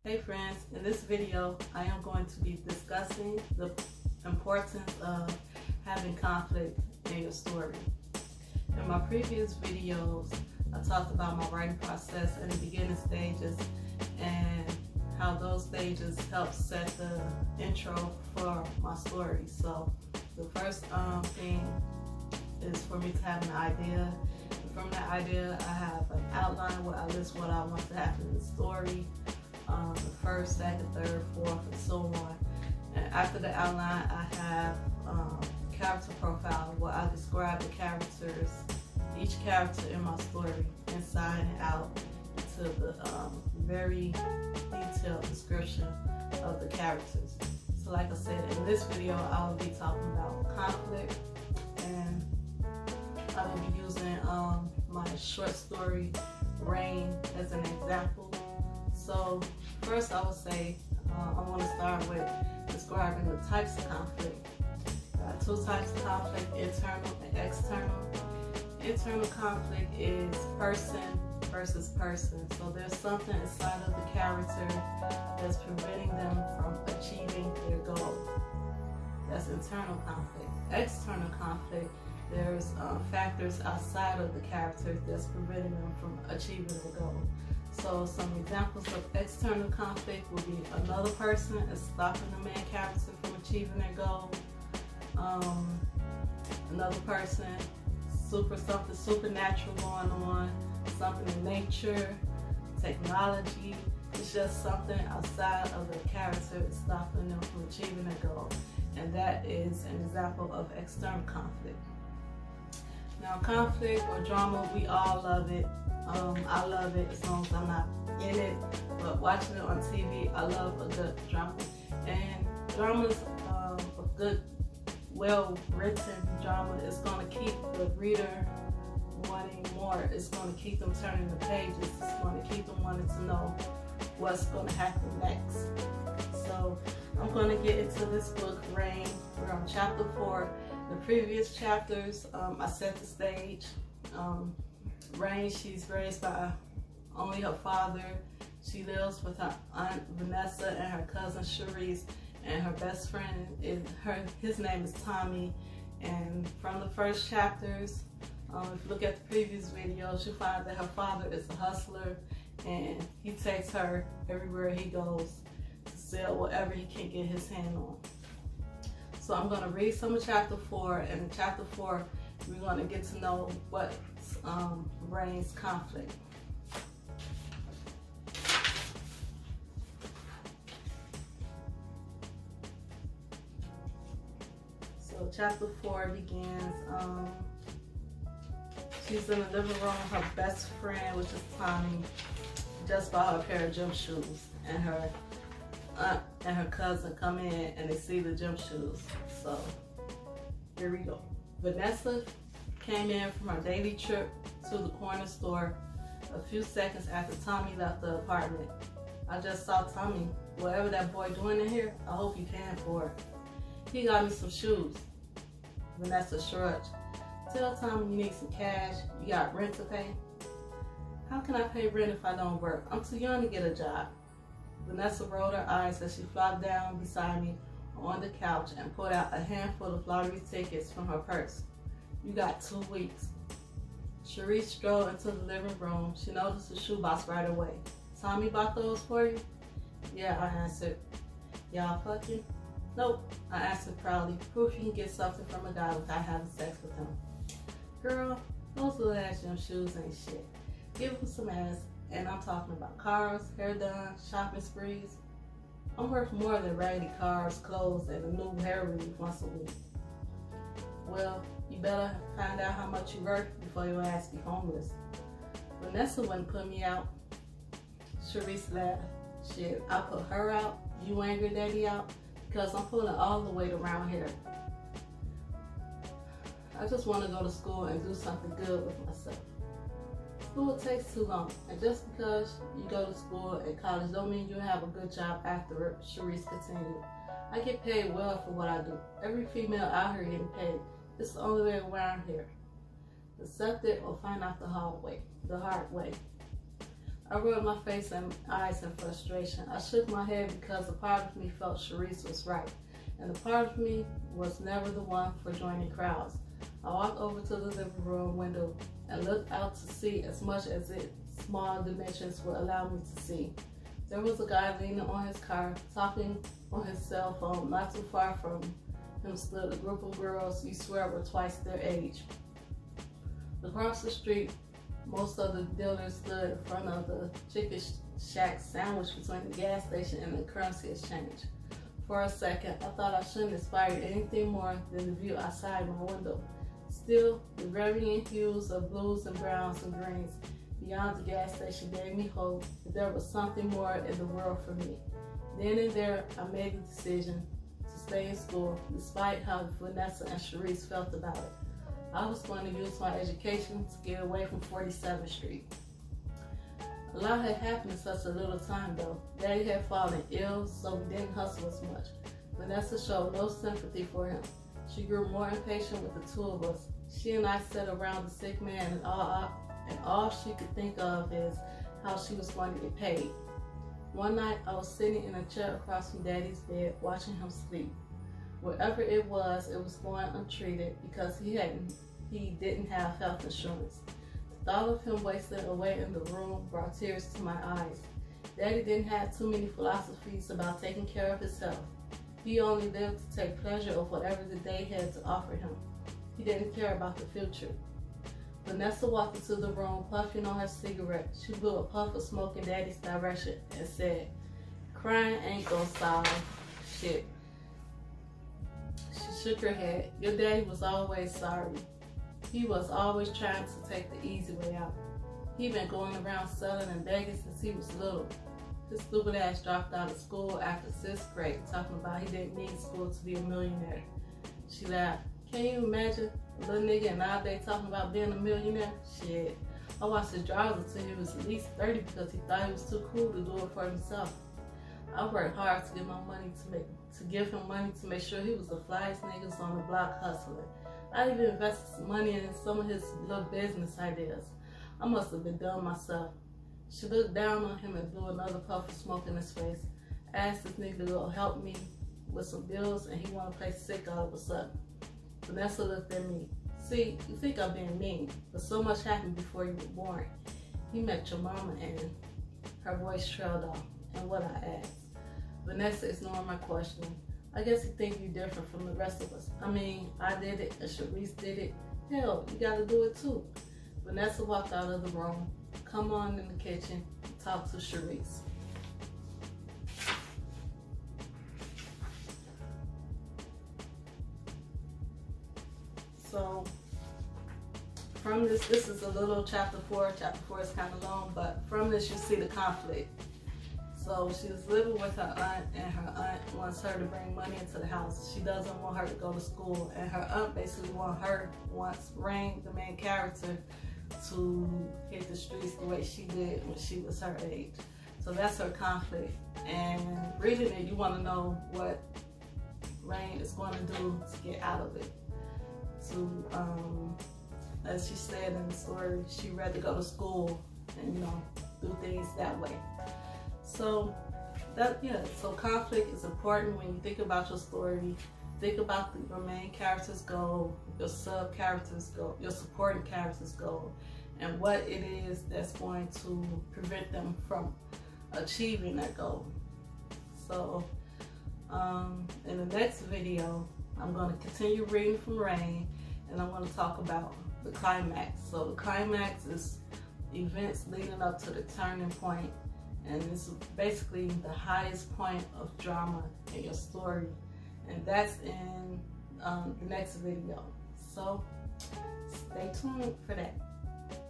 Hey friends, in this video I am going to be discussing the importance of having conflict in your story. In my previous videos I talked about my writing process and the beginning stages and how those stages help set the intro for my story. So the first thing is for me to have an idea. And from that idea I have an outline where I list what I want to happen in the story. The first, second, third, fourth, and so on. And after the outline, I have character profile where I describe the characters, each character in my story, inside and out, to the very detailed description of the characters. So like I said, in this video, I will be talking about conflict, and I will be using my short story, Rain, as an example. So first I would say I want to start with describing the types of conflict. There are two types of conflict, internal and external. Internal conflict is person versus person. So there's something inside of the character that's preventing them from achieving their goal. That's internal conflict. External conflict, there's factors outside of the character that's preventing them from achieving their goal. So some examples of external conflict would be another person is stopping the main character from achieving their goal. Another person, something supernatural going on, something in nature, technology. It's just something outside of the character is stopping them from achieving their goal. And that is an example of external conflict. Now conflict or drama, we all love it. I love it as long as I'm not in it, but watching it on TV, I love a good drama. And drama's a good, well-written drama is going to keep the reader wanting more. It's going to keep them turning the pages. It's going to keep them wanting to know what's going to happen next. So I'm going to get into this book, Rain. We're on chapter 4. The previous chapters, I set the stage. Rain, she's raised by only her father. She lives with her aunt Vanessa and her cousin Cherise, and her best friend his name is Tommy. And from the first chapters, if you look at the previous videos, you'll find that her father is a hustler, and he takes her everywhere he goes to sell whatever he can get his hand on. So I'm going to read some of chapter 4, and in chapter 4 we're going to get to know what's Rain's conflict. So chapter 4 begins, she's in the living room. Her best friend, which is Tommy, just bought her a pair of gym shoes, and her aunt and her cousin come in and they see the gym shoes. So here we go. Vanessa came in from her daily trip to the corner store a few seconds after Tommy left the apartment. I just saw Tommy. Whatever that boy doing in here, I hope he paying for it. He got me some shoes. Vanessa shrugged. Tell Tommy you need some cash. You got rent to pay. How can I pay rent if I don't work? I'm too young to get a job. Vanessa rolled her eyes as she flopped down beside me on the couch and pulled out a handful of lottery tickets from her purse. You got 2 weeks. Cherise strolled into the living room. She noticed the shoebox right away. Tommy bought those for you? Yeah, I answered. Y'all fucking? Nope, I answered proudly. Proof you can get something from a guy without having sex with him. Girl, those little ass gym shoes ain't shit. Give him some ass, and I'm talking about cars, hair done, shopping sprees. I'm worth more than raggedy cars, clothes, and a new hair weave once a week. Well, you better find out how much you worth before your ass be homeless. Vanessa wouldn't put me out. Cherise laughed. Shit, I put her out, you and your daddy out, because I'm pulling all the weight around here. I just want to go to school and do something good with myself. School takes too long, and just because you go to school and college don't mean you have a good job after it, Cherise continued. I get paid well for what I do. Every female out here getting paid. It's the only way around here. Accept it or find out the hard way. I rubbed my face and eyes in frustration. I shook my head because a part of me felt Sharice was right, and a part of me was never the one for joining crowds. I walked over to the living room window and looked out to see as much as its small dimensions would allow me to see. There was a guy leaning on his car, talking on his cell phone. Not too far from him stood a group of girls you swear were twice their age. Across the street, most of the dealers stood in front of the chicken shack sandwiched between the gas station and the currency exchange. For a second, I thought I shouldn't aspire to anything more than the view outside my window. Still, the varying hues of blues and browns and greens beyond the gas station gave me hope that there was something more in the world for me. Then and there, I made the decision to stay in school, despite how Vanessa and Sharice felt about it. I was going to use my education to get away from 47th Street. A lot had happened in such a little time though. Daddy had fallen ill, so we didn't hustle as much. Vanessa showed no sympathy for him. She grew more impatient with the two of us. She and I sat around the sick man and all she could think of is how she was going to get paid. One night I was sitting in a chair across from Daddy's bed watching him sleep. Whatever it was going untreated because he didn't have health insurance. The thought of him wasting away in the room brought tears to my eyes. Daddy didn't have too many philosophies about taking care of his health. He only lived to take pleasure of whatever the day had to offer him. He didn't care about the future. Vanessa walked into the room, puffing on her cigarette. She blew a puff of smoke in Daddy's direction and said, "Crying ain't gonna solve shit." She shook her head. Your daddy was always sorry. He was always trying to take the easy way out. He'd been going around selling and begging since he was little. His stupid ass dropped out of school after 6th grade, talking about he didn't need school to be a millionaire. She laughed. Can you imagine a little nigga and nowadays talking about being a millionaire? Shit. I watched his drawers until he was at least 30 because he thought he was too cool to do it for himself. I worked hard to give him money to make sure he was the flyest niggas on the block hustling. I even invested some money in some of his little business ideas. I must have been dumb myself. She looked down on him and blew another puff of smoke in his face. Asked this nigga to go help me with some bills and he wanted to play sick all of a sudden. Vanessa looked at me. See, you think I'm being mean, but so much happened before you were born. He met your mama and her voice trailed off. And what I asked. Vanessa ignored my question. I guess he think you're different from the rest of us. I mean, I did it and Sharice did it. Hell, you gotta do it too. Vanessa walked out of the room. Come on in the kitchen and talk to Sharice. So from this is a little chapter 4. Chapter 4 is kind of long, but from this you see the conflict. So she was living with her aunt, and her aunt wants her to bring money into the house. She doesn't want her to go to school, and her aunt basically wants Rain, the main character, to hit the streets the way she did when she was her age. So that's her conflict. And reading it, you want to know what Rain is going to do to get out of it. As she said in the story, she'd rather go to school and do things that way. So so conflict is important when you think about your story. Think about your main character's goal, your sub character's goal, your supporting character's goal, and what it is that's going to prevent them from achieving that goal. So in the next video, I'm going to continue reading from Rain, and I'm going to talk about the climax. So the climax is events leading up to the turning point, and this is basically the highest point of drama in your story, and that's in the next video. So stay tuned for that.